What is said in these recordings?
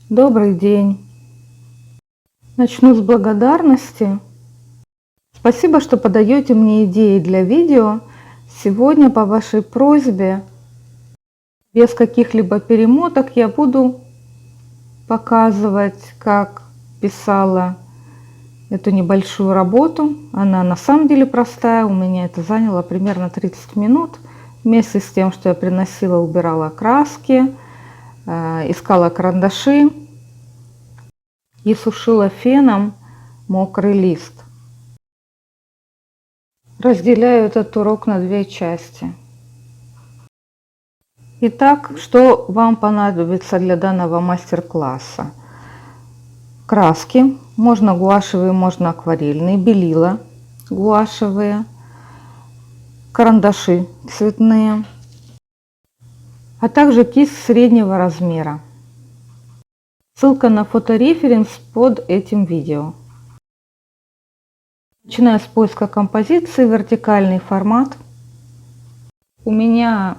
Добрый день. Начну с благодарности. Спасибо, что подаете мне идеи для видео. Сегодня по вашей просьбе, без каких-либо перемоток, я буду показывать, как писала эту небольшую работу. Она на самом деле простая. У меня это заняло примерно 30 минут. Вместе с тем, что я приносила, убирала краски, искала карандаши и сушила феном мокрый лист. Разделяю этот урок на две части. Итак, что вам понадобится для данного мастер-класса? Краски, можно гуашевые, можно акварельные, белила гуашевые, карандаши цветные, а также кисть среднего размера. Ссылка на фотореференс под этим видео. Начиная с поиска композиции, вертикальный формат. У меня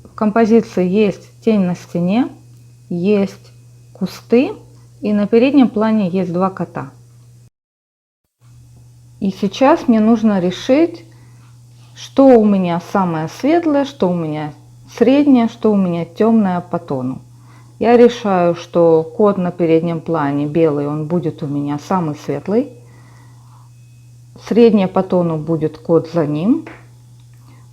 в композиции есть тень на стене, есть кусты, и на переднем плане есть два кота. И сейчас мне нужно решить, что у меня самое светлое, что у меня среднее, что у меня темное по тону. Я решаю, что кот на переднем плане белый, он будет у меня самый светлый. Среднее по тону будет кот за ним.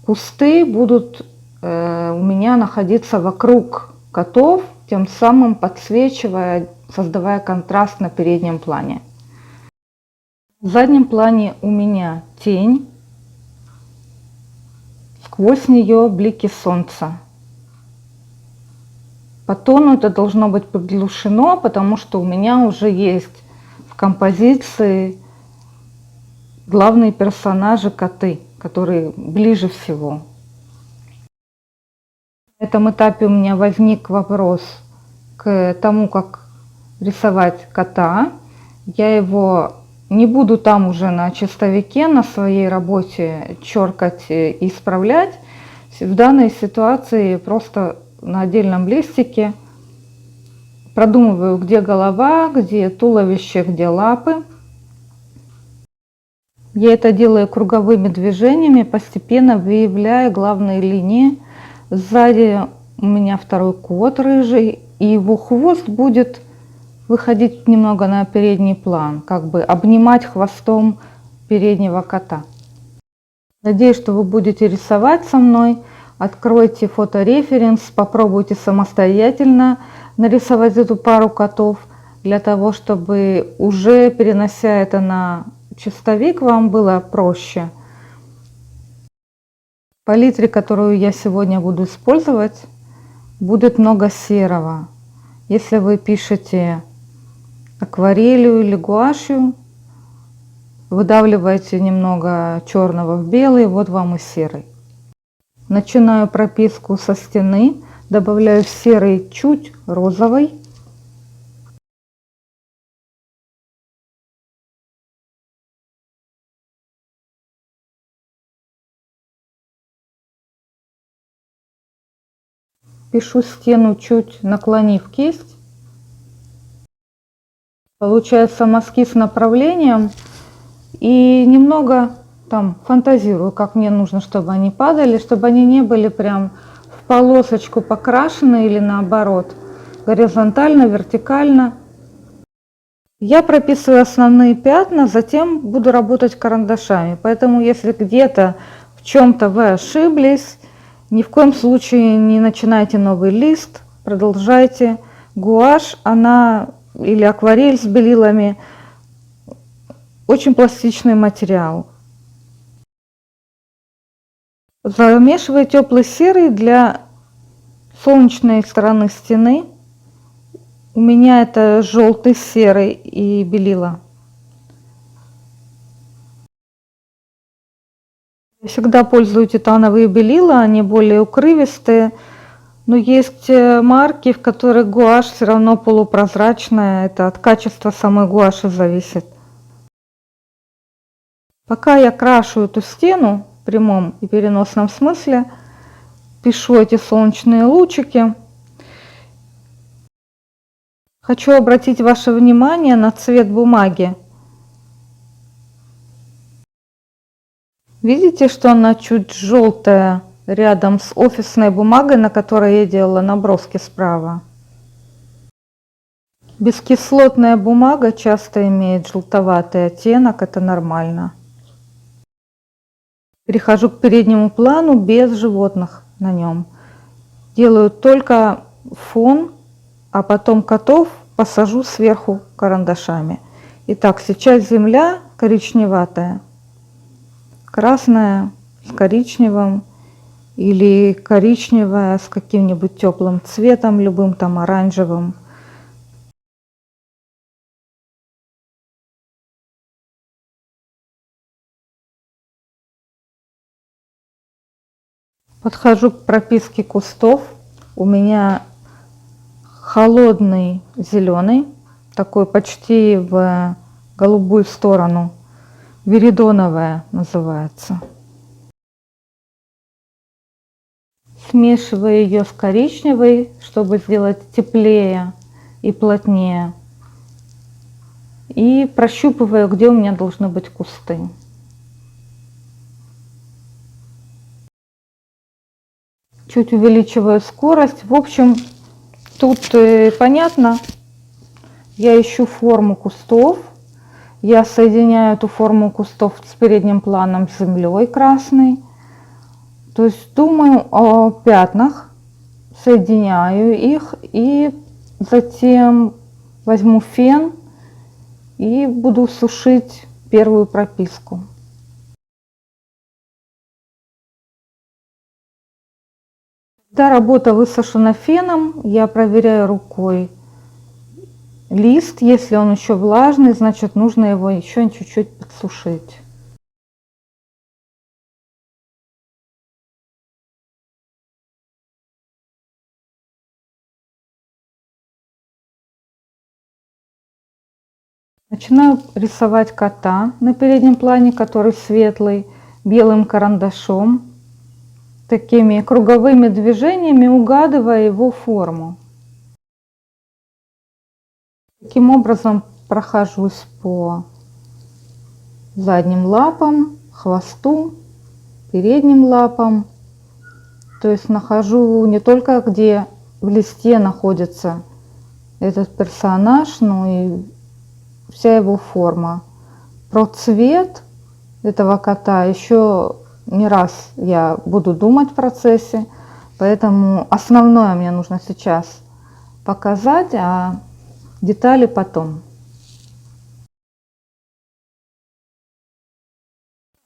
Кусты будут у меня находиться вокруг котов, тем самым подсвечивая, создавая контраст на переднем плане. В заднем плане у меня тень, сквозь нее блики солнца. По тону это должно быть приглушено, потому что у меня уже есть в композиции главные персонажи коты, которые ближе всего. На этом этапе у меня возник вопрос к тому, как рисовать кота. Я его не буду там уже на чистовике, на своей работе черкать и исправлять. В данной ситуации просто на отдельном листике продумываю, где голова, где туловище, где лапы. Я это делаю круговыми движениями, постепенно выявляя главные линии. Сзади у меня второй кот рыжий, и его хвост будет выходить немного на передний план, как бы обнимать хвостом переднего кота. Надеюсь, что вы будете рисовать со мной. Откройте фотореференс, попробуйте самостоятельно нарисовать эту пару котов, для того, чтобы уже перенося это на чистовик, вам было проще. В палитре, которую я сегодня буду использовать, будет много серого. Если вы пишете акварелью или гуашью, выдавливаете немного черного в белый, вот вам и серый. Начинаю прописку со стены, добавляю в серый чуть розовый. Пишу стену, чуть наклонив кисть. Получается мазки с направлением. И немного там фантазирую, как мне нужно, чтобы они падали, чтобы они не были прям в полосочку покрашены или наоборот, горизонтально, вертикально. Я прописываю основные пятна, затем буду работать карандашами. Поэтому если где-то в чем-то вы ошиблись, ни в коем случае не начинайте новый лист, продолжайте. Гуашь, она или акварель с белилами, очень пластичный материал. Замешиваю теплый серый для солнечной стороны стены. У меня это желтый, серый и белила. Я всегда пользую титановые белила, они более укрывистые. Но есть марки, в которых гуашь все равно полупрозрачная. Это от качества самой гуаши зависит. Пока я крашу эту стену в прямом и переносном смысле, пишу эти солнечные лучики. Хочу обратить ваше внимание на цвет бумаги. Видите, что она чуть желтая рядом с офисной бумагой, на которой я делала наброски справа? Бескислотная бумага часто имеет желтоватый оттенок, это нормально. Перехожу к переднему плану без животных на нем. Делаю только фон, а потом котов посажу сверху карандашами. Итак, сейчас земля коричневатая, красная с коричневым или коричневая с каким-нибудь теплым цветом, любым там оранжевым. Подхожу к прописке кустов. У меня холодный зеленый, такой почти в голубую сторону, веридоновая называется. Смешиваю ее с коричневой, чтобы сделать теплее и плотнее. И прощупываю, где у меня должны быть кусты. Чуть увеличиваю скорость. В общем, тут понятно. Я ищу форму кустов. Я соединяю эту форму кустов с передним планом с землей красной. То есть думаю о пятнах, соединяю их и затем возьму фен и буду сушить первую прописку. Когда работа высушена феном, я проверяю рукой лист. Если он еще влажный, значит нужно его еще чуть-чуть подсушить. Начинаю рисовать кота на переднем плане, который светлый, белым карандашом, такими круговыми движениями угадывая его форму. Таким образом прохожусь по задним лапам, хвосту, передним лапам. То есть нахожу не только где в листе находится этот персонаж, но и вся его форма. Про цвет этого кота еще не раз я буду думать в процессе, поэтому основное мне нужно сейчас показать, а детали потом.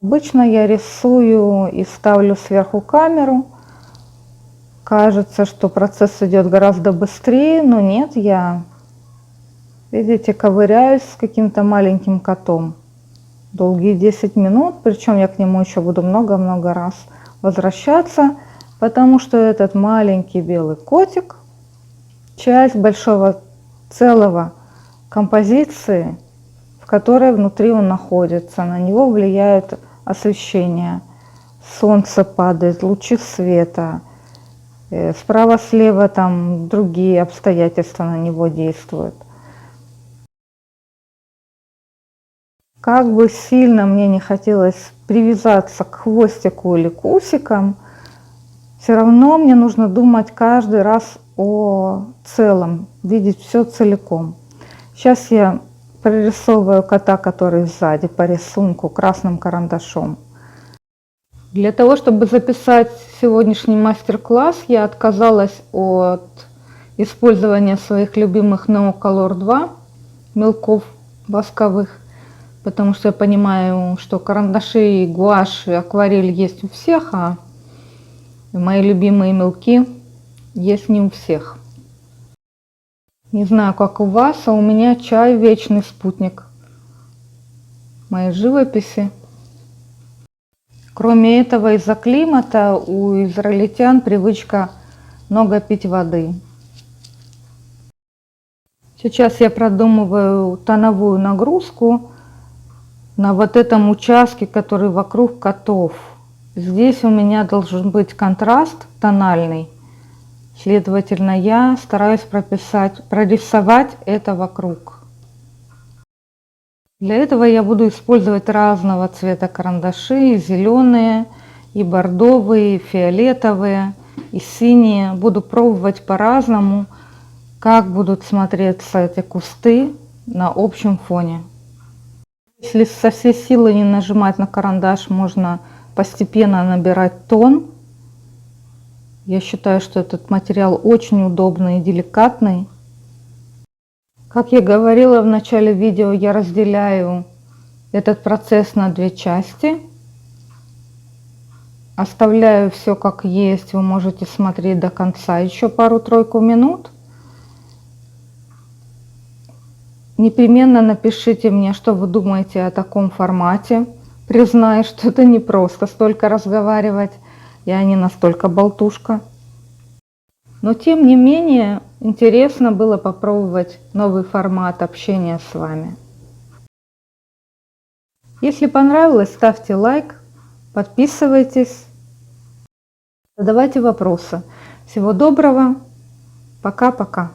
Обычно я рисую и ставлю сверху камеру. Кажется, что процесс идет гораздо быстрее, но нет, я, видите, ковыряюсь с каким-то маленьким котом. Долгие 10 минут, причем я к нему еще буду много-много раз возвращаться, потому что этот маленький белый котик – часть большого целого композиции, в которой внутри он находится. На него влияет освещение, солнце падает, лучи света, справа-слева там другие обстоятельства на него действуют. Как бы сильно мне не хотелось привязаться к хвостику или к усикам, все равно мне нужно думать каждый раз о целом, видеть все целиком. Сейчас я прорисовываю кота, который сзади по рисунку красным карандашом. Для того, чтобы записать сегодняшний мастер-класс, я отказалась от использования своих любимых Neocolor 2 мелков восковых, потому что я понимаю, что карандаши, гуашь и акварель есть у всех, а мои любимые мелки есть не у всех. Не знаю, как у вас, а у меня чай вечный спутник моей живописи. Кроме этого, из-за климата у израильтян привычка много пить воды. Сейчас я продумываю тоновую нагрузку на вот этом участке, который вокруг котов. Здесь у меня должен быть контраст тональный Следовательно, я стараюсь прорисовать это вокруг. Для этого я буду использовать разного цвета карандаши, и зеленые, и бордовые, и фиолетовые, и синие. Буду пробовать по-разному, как будут смотреться эти кусты на общем фоне. Если со всей силы не нажимать на карандаш, можно постепенно набирать тон. Я считаю, что этот материал очень удобный и деликатный. Как я говорила в начале видео, я разделяю этот процесс на две части. Оставляю все как есть, вы можете смотреть до конца еще пару-тройку минут. Непременно напишите мне, что вы думаете о таком формате. Признаю, что это не просто столько разговаривать, я не настолько болтушка. Но тем не менее, интересно было попробовать новый формат общения с вами. Если понравилось, ставьте лайк, подписывайтесь, задавайте вопросы. Всего доброго, пока-пока.